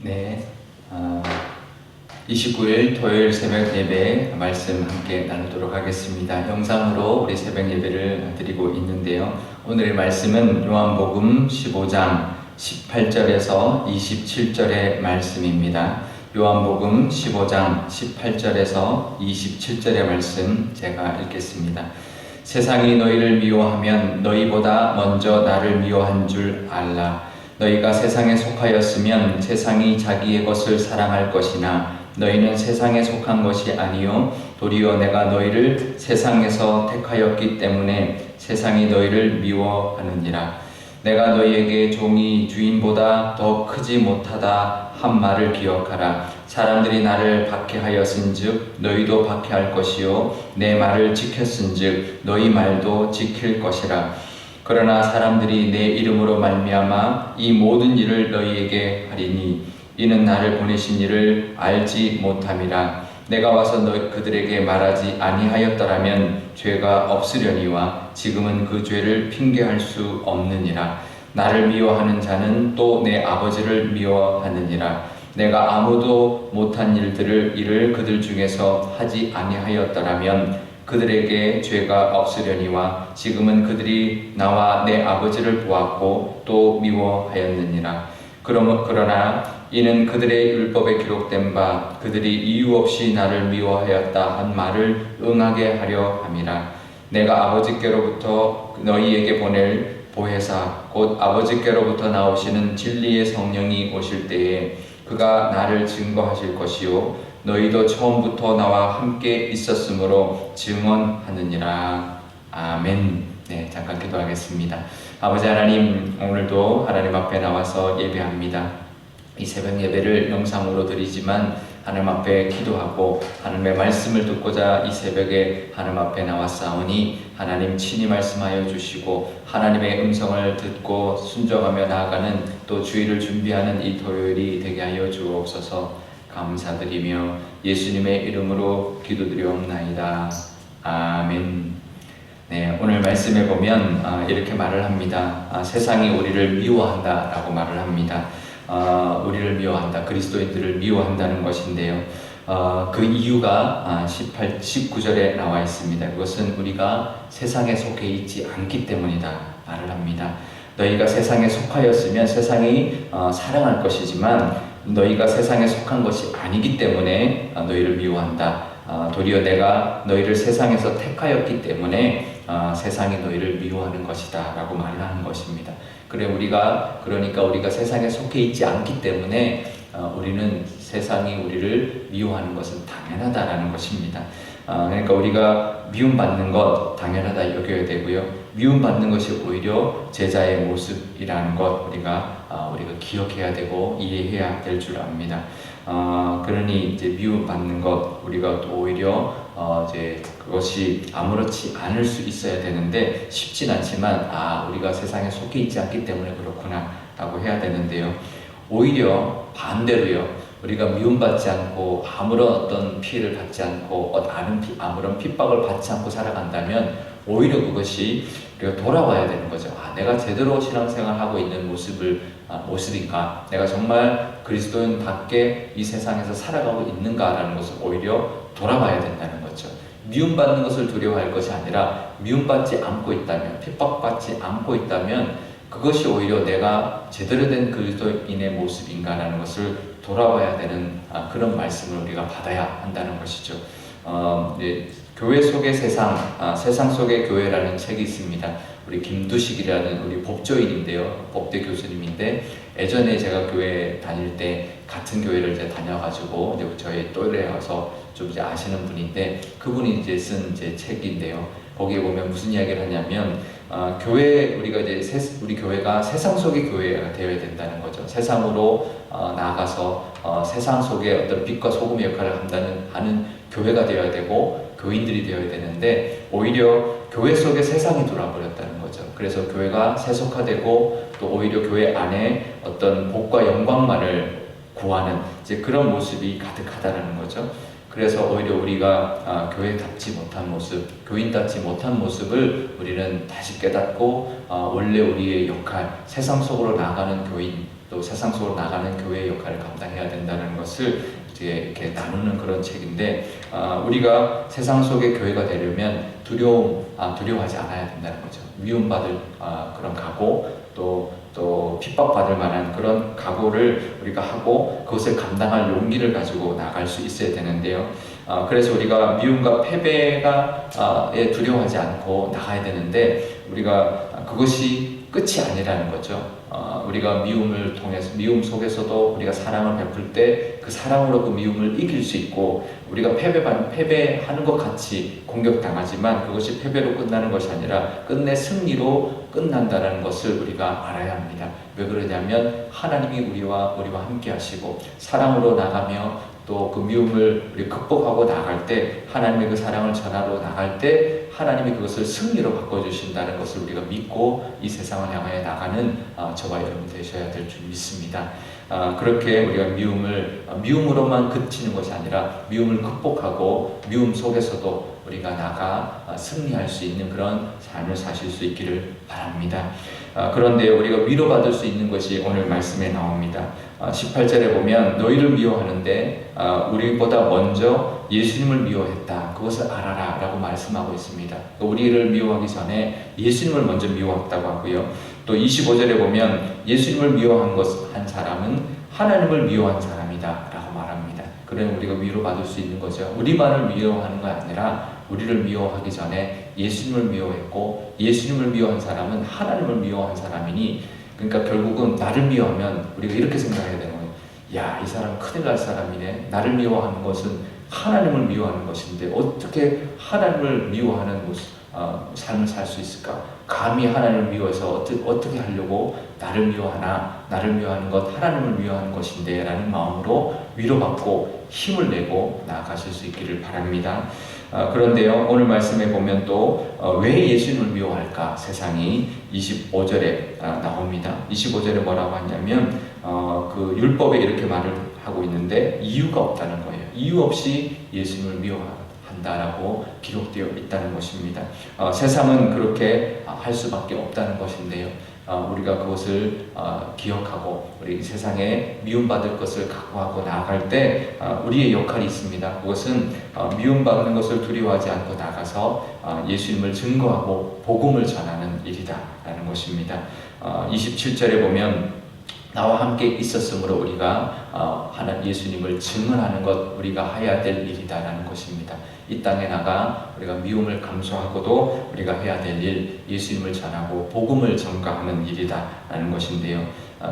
네, 29일 토요일 새벽 예배 말씀 함께 나누도록 하겠습니다. 영상으로 우리 새벽 예배를 드리고 있는데요. 오늘의 말씀은 요한복음 15장 18절에서 27절의 말씀입니다. 요한복음 15장 18절에서 27절의 말씀 제가 읽겠습니다. 세상이 너희를 미워하면 너희보다 먼저 나를 미워한 줄 알라. 너희가 세상에 속하였으면 세상이 자기의 것을 사랑할 것이나 너희는 세상에 속한 것이 아니요 도리어 내가 너희를 세상에서 택하였기 때문에 세상이 너희를 미워하느니라. 내가 너희에게 종이 주인보다 더 크지 못하다 한 말을 기억하라. 사람들이 나를 박해하였은즉 너희도 박해할 것이요 내 말을 지켰은즉 너희 말도 지킬 것이라. 그러나 사람들이 내 이름으로 말미암아 이 모든 일을 너희에게 하리니 이는 나를 보내신 이를 알지 못함이라. 내가 와서 그들에게 말하지 아니하였더라면 죄가 없으려니와 지금은 그 죄를 핑계할 수 없느니라. 나를 미워하는 자는 또 내 아버지를 미워하느니라. 내가 아무도 못한 일을 그들 중에서 하지 아니하였더라면 그들에게 죄가 없으려니와 지금은 그들이 나와 내 아버지를 보았고 또 미워하였느니라. 그러나 이는 그들의 율법에 기록된 바 그들이 이유 없이 나를 미워하였다 한 말을 응하게 하려 함이라. 내가 아버지께로부터 너희에게 보낼 보혜사 곧 아버지께로부터 나오시는 진리의 성령이 오실 때에 그가 나를 증거하실 것이요 너희도 처음부터 나와 함께 있었으므로 증언하느니라. 아멘. 네, 잠깐 기도하겠습니다. 아버지 하나님, 오늘도 하나님 앞에 나와서 예배합니다. 이 새벽 예배를 영상으로 드리지만 하나님 앞에 기도하고 하나님의 말씀을 듣고자 이 새벽에 하나님 앞에 나왔사오니 하나님 친히 말씀하여 주시고 하나님의 음성을 듣고 순종하며 나아가는 또 주일을 준비하는 이 토요일이 되게 하여 주옵소서. 감사드리며 예수님의 이름으로 기도드리옵나이다. 아멘. 네, 오늘 말씀에 보면 이렇게 말을 합니다. 세상이 우리를 미워한다 라고 말을 합니다. 우리를 미워한다, 그리스도인들을 미워한다는 것인데요. 그 이유가 19절에 나와 있습니다. 그것은 우리가 세상에 속해 있지 않기 때문이다 말을 합니다. 너희가 세상에 속하였으면 세상이 사랑할 것이지만 너희가 세상에 속한 것이 아니기 때문에 너희를 미워한다. 도리어 내가 너희를 세상에서 택하였기 때문에 세상이 너희를 미워하는 것이다 라고 말을 하는 것입니다. 그러니까 우리가 세상에 속해 있지 않기 때문에 우리는 세상이 우리를 미워하는 것은 당연하다라는 것입니다. 그러니까 우리가 미움받는 것 당연하다 여겨야 되고요. 미움받는 것이 오히려 제자의 모습이라는 것 우리가 기억해야 되고 이해해야 될 줄 압니다. 그러니 이제 미움받는 것 우리가 또 오히려 이제 그것이 아무렇지 않을 수 있어야 되는데 쉽진 않지만 우리가 세상에 속해 있지 않기 때문에 그렇구나라고 해야 되는데요. 오히려 반대로요. 우리가 미움받지 않고 아무런 어떤 피해를 받지 않고 아무런 핍박을 받지 않고 살아간다면 오히려 그것이 우리가 돌아와야 되는 거죠. 내가 제대로 신앙생활하고 있는 모습인가? 내가 정말 그리스도인답게 이 세상에서 살아가고 있는가라는 것을 오히려 돌아봐야 된다는 거죠. 미움받는 것을 두려워할 것이 아니라 미움받지 않고 있다면, 핍박받지 않고 있다면 그것이 오히려 내가 제대로 된 그리스도인의 모습인가라는 것을 돌아봐야 되는 그런 말씀을 우리가 받아야 한다는 것이죠. 교회 속의 세상, 세상 속의 교회라는 책이 있습니다. 우리 김두식이라는 우리 법조인인데요. 법대 교수님인데 예전에 제가 교회 다닐 때 같은 교회를 이제 다녀가지고 이제 저희 또래에 와서 좀 이제 아시는 분인데 그분이 이제 쓴 책인데요. 거기에 보면 무슨 이야기를 하냐면 우리 교회가 세상 속의 교회가 되어야 된다는 거죠. 세상으로 나아가서 세상 속에 어떤 빛과 소금의 역할을 하는 교회가 되어야 되고 교인들이 되어야 되는데 오히려 교회 속에 세상이 돌아버렸다는 거죠. 그래서 교회가 세속화되고 또 오히려 교회 안에 어떤 복과 영광만을 구하는 이제 그런 모습이 가득하다는 거죠. 그래서 오히려 우리가 교회답지 못한 모습, 교인답지 못한 모습을 우리는 다시 깨닫고 원래 우리의 역할, 세상 속으로 나아가는 교인, 또 세상 속으로 나가는 교회의 역할을 감당해야 된다는 것을 이제 이렇게 나누는 그런 책인데, 우리가 세상 속의 교회가 되려면 두려워하지 않아야 된다는 거죠. 미움받을 그런 각오, 또 핍박받을 만한 그런 각오를 우리가 하고 그것을 감당할 용기를 가지고 나갈 수 있어야 되는데요. 그래서 우리가 미움과 패배에 두려워하지 않고 나가야 되는데, 우리가 그것이 끝이 아니라는 거죠. 우리가 미움 속에서도 우리가 사랑을 베풀 때 그 사랑으로 그 미움을 이길 수 있고, 우리가 패배하는 것 같이 공격당하지만 그것이 패배로 끝나는 것이 아니라 끝내 승리로 끝난다는 것을 우리가 알아야 합니다. 왜 그러냐면 하나님이 우리와 함께 하시고 사랑으로 나가며 또 그 미움을 우리 극복하고 나갈 때, 하나님의 그 사랑을 전하러 나갈 때 하나님이 그것을 승리로 바꿔주신다는 것을 우리가 믿고 이 세상을 향하여 나가는 저와 여러분 되셔야 될 줄 믿습니다. 그렇게 우리가 미움으로만 그치는 것이 아니라 미움을 극복하고 미움 속에서도 우리가 나가 승리할 수 있는 그런 삶을 사실 수 있기를 바랍니다. 그런데 우리가 위로받을 수 있는 것이 오늘 말씀에 나옵니다. 18절에 보면 너희를 미워하는데 우리보다 먼저 예수님을 미워했다. 그것을 알아라 라고 말씀하고 있습니다. 우리를 미워하기 전에 예수님을 먼저 미워했다고 하고요. 또 25절에 보면 예수님을 미워한 사람은 하나님을 미워한 사람이다 라고 말합니다. 그러면 우리가 위로받을 수 있는 거죠. 우리만을 미워하는 거 아니라 우리를 미워하기 전에 예수님을 미워했고, 예수님을 미워한 사람은 하나님을 미워한 사람이니, 그러니까 결국은 나를 미워하면 우리가 이렇게 생각해야 되는 거예요. 야, 이 사람 큰일 날 사람이네. 나를 미워하는 것은 하나님을 미워하는 것인데 어떻게 하나님을 미워하는 삶을 살 수 있을까? 감히 하나님을 미워해서 어떻게 하려고 나를 미워하나? 나를 미워하는 것 하나님을 미워하는 것인데 라는 마음으로 위로받고 힘을 내고 나아가실 수 있기를 바랍니다. 그런데요, 오늘 말씀에 보면 또 왜 예수님을 미워할까? 세상이 25절에 나옵니다. 25절에 뭐라고 하냐면 그 율법에 이렇게 말을 하고 있는데 이유가 없다는 거예요. 이유 없이 예수님을 미워한다라고 기록되어 있다는 것입니다. 세상은 그렇게 할 수밖에 없다는 것인데요. 우리가 그것을 기억하고 우리 세상에 미움받을 것을 각오하고 나아갈 때 우리의 역할이 있습니다. 그것은 미움받는 것을 두려워하지 않고 나가서 예수님을 증거하고 복음을 전하는 일이다 라는 것입니다. 27절에 보면 나와 함께 있었으므로 우리가 하나님 예수님을 증언하는 것 우리가 해야 될 일이다라는 것입니다. 이 땅에 나가 우리가 미움을 감수하고도 우리가 해야 될 일, 예수님을 전하고 복음을 전가하는 일이다라는 것인데요.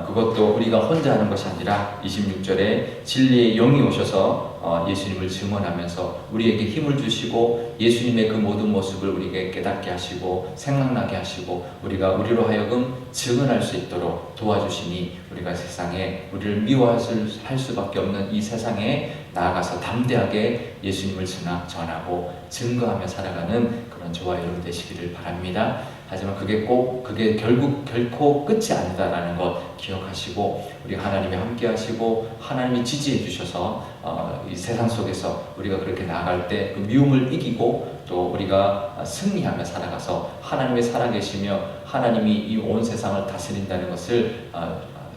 그것도 우리가 혼자 하는 것이 아니라 26절에 진리의 영이 오셔서 예수님을 증언하면서 우리에게 힘을 주시고 예수님의 그 모든 모습을 우리에게 깨닫게 하시고 생각나게 하시고 우리로 하여금 증언할 수 있도록 도와주시니 우리가 세상에 우리를 미워할 수밖에 없는 이 세상에 나아가서 담대하게 예수님을 전하고 증거하며 살아가는 그런 저와 여러분 되시기를 바랍니다. 하지만 그게 결코 끝이 아니다라는 것 기억하시고 우리 하나님이 함께 하시고 하나님이 지지해 주셔서 이 세상 속에서 우리가 그렇게 나아갈 때 그 미움을 이기고 또 우리가 승리하며 살아가서 하나님이 살아계시며 하나님이 이 온 세상을 다스린다는 것을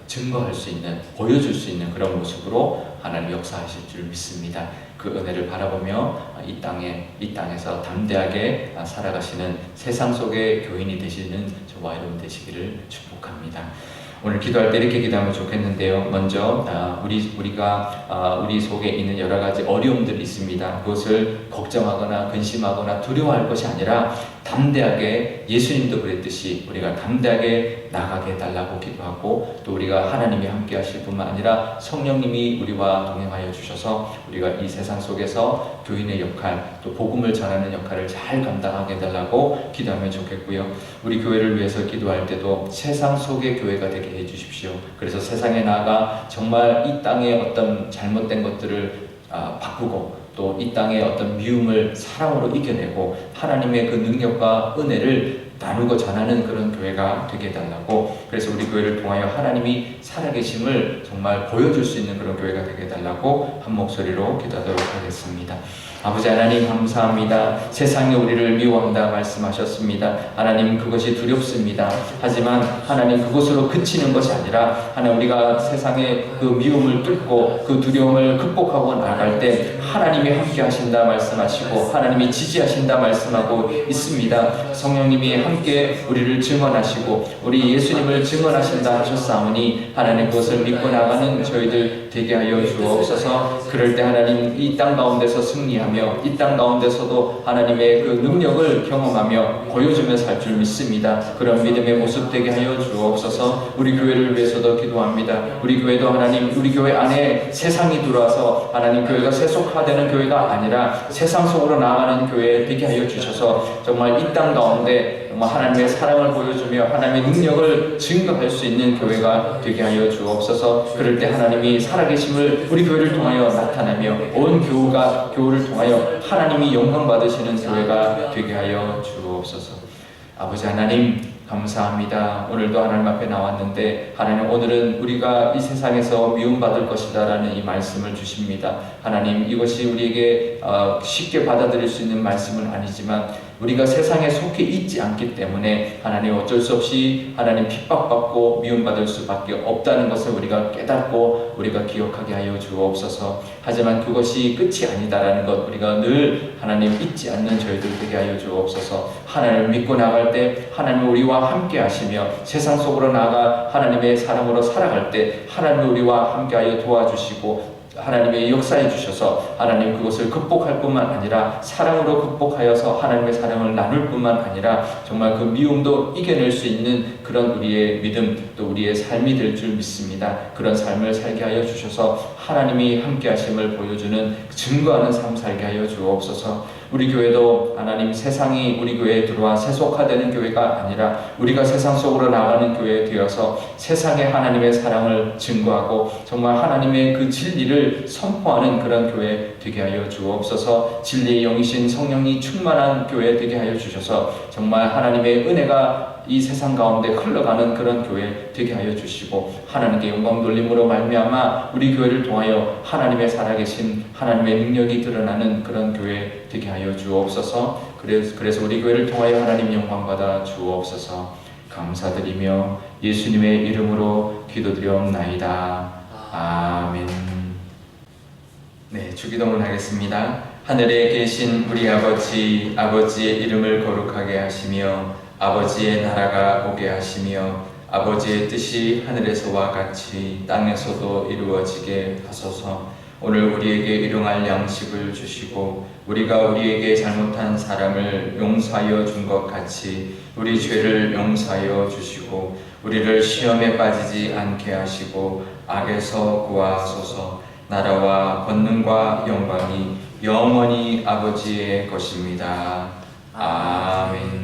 증거할 수 있는, 보여줄 수 있는 그런 모습으로 하나님 역사하실 줄 믿습니다. 그 은혜를 바라보며 이 땅에서 담대하게 살아가시는 세상 속의 교인이 되시는 저와 여러분 되시기를 축복합니다. 오늘 기도할 때 이렇게 기도하면 좋겠는데요. 먼저 우리 속에 있는 여러 가지 어려움들이 있습니다. 그것을 걱정하거나 근심하거나 두려워할 것이 아니라 담대하게 예수님도 그랬듯이 우리가 담대하게 나가게 해달라고 기도하고 또 우리가 하나님이 함께 하실 뿐만 아니라 성령님이 우리와 동행하여 주셔서 우리가 이 세상 속에서 교인의 역할 또 복음을 전하는 역할을 잘 감당하게 해달라고 기도하면 좋겠고요. 우리 교회를 위해서 기도할 때도 세상 속의 교회가 되게 해주십시오. 그래서 세상에 나아가 정말 이 땅의 어떤 잘못된 것들을 바꾸고 또 이 땅의 어떤 미움을 사랑으로 이겨내고 하나님의 그 능력과 은혜를 나누고 전하는 그런 교회가 되게 해달라고, 그래서 우리 교회를 통하여 하나님이 살아계심을 정말 보여줄 수 있는 그런 교회가 되게 해달라고 한 목소리로 기도하도록 하겠습니다. 아버지 하나님 감사합니다. 세상이 우리를 미워한다 말씀하셨습니다. 하나님 그것이 두렵습니다. 하지만 하나님 그것으로 그치는 것이 아니라 하나님 우리가 세상의 그 미움을 뚫고 그 두려움을 극복하고 나아갈 때 하나님이 함께 하신다 말씀하시고 하나님이 지지하신다 말씀하고 있습니다. 성령님이 함께 우리를 증언하시고 우리 예수님을 증언하신다 하셨사오니 하나님 그것을 믿고 나가는 저희들 되게 하여 주옵소서. 그럴 때 하나님 이 땅 가운데서 승리하며 이 땅 가운데서도 하나님의 그 능력을 경험하며 보여주며 살 줄 믿습니다. 그런 믿음의 모습 되게 하여 주옵소서. 우리 교회를 위해서도 기도합니다. 우리 교회도 하나님 우리 교회 안에 세상이 들어와서 하나님 교회가 세속화되는 교회가 아니라 세상 속으로 나아가는 교회 되게 하여 주셔서 정말 이 땅 가운데 하나님의 사랑을 보여주며 하나님의 능력을 증거할 수 있는 교회가 되게 하여 주옵소서. 그럴 때 하나님이 살아계심을 우리 교회를 통하여 나타나며 온 교회를 통하여 하나님이 영광 받으시는 교회가 되게 하여 주옵소서. 아버지 하나님 감사합니다. 오늘도 하나님 앞에 나왔는데 하나님 오늘은 우리가 이 세상에서 미움받을 것이다 라는 이 말씀을 주십니다. 하나님 이것이 우리에게 쉽게 받아들일 수 있는 말씀은 아니지만 우리가 세상에 속해 있지 않기 때문에 하나님 어쩔 수 없이 하나님 핍박받고 미움받을 수밖에 없다는 것을 우리가 깨닫고 우리가 기억하게 하여 주옵소서. 하지만 그것이 끝이 아니다라는 것 우리가 늘 하나님 잊지 않는 저희들 되게 하여 주옵소서. 하나님을 믿고 나갈 때 하나님 우리와 함께 하시며 세상 속으로 나아가 하나님의 사랑으로 살아갈 때 하나님 우리와 함께 하여 도와주시고 하나님의 역사해 주셔서 하나님 그것을 극복할 뿐만 아니라 사랑으로 극복하여서 하나님의 사랑을 나눌 뿐만 아니라 정말 그 미움도 이겨낼 수 있는 그런 우리의 믿음 또 우리의 삶이 될 줄 믿습니다. 그런 삶을 살게 하여 주셔서 하나님이 함께 하심을 보여주는 증거하는 삶 살게 하여 주옵소서. 우리 교회도 하나님 세상이 우리 교회에 들어와 세속화되는 교회가 아니라 우리가 세상 속으로 나가는 교회에 되어서 세상에 하나님의 사랑을 증거하고 정말 하나님의 그 진리를 선포하는 그런 교회 되게 하여 주옵소서. 진리의 영이신 성령이 충만한 교회 되게 하여 주셔서 정말 하나님의 은혜가 이 세상 가운데 흘러가는 그런 교회 되게 하여 주시고 하나님께 영광 돌림으로 말미암아 우리 교회를 통하여 하나님의 살아계신 하나님의 능력이 드러나는 그런 교회 되게 하여 주옵소서. 그래서 우리 교회를 통하여 하나님 영광 받아 주옵소서. 감사드리며 예수님의 이름으로 기도드리옵나이다. 아멘. 네, 주기도문 하겠습니다. 하늘에 계신 우리 아버지, 아버지의 이름을 거룩하게 하시며 아버지의 나라가 오게 하시며 아버지의 뜻이 하늘에서와 같이 땅에서도 이루어지게 하소서. 오늘 우리에게 일용할 양식을 주시고 우리가 우리에게 잘못한 사람을 용서하여 준 것 같이 우리 죄를 용서하여 주시고 우리를 시험에 빠지지 않게 하시고 악에서 구하소서. 나라와 권능과 영광이 영원히 아버지의 것입니다. 아멘.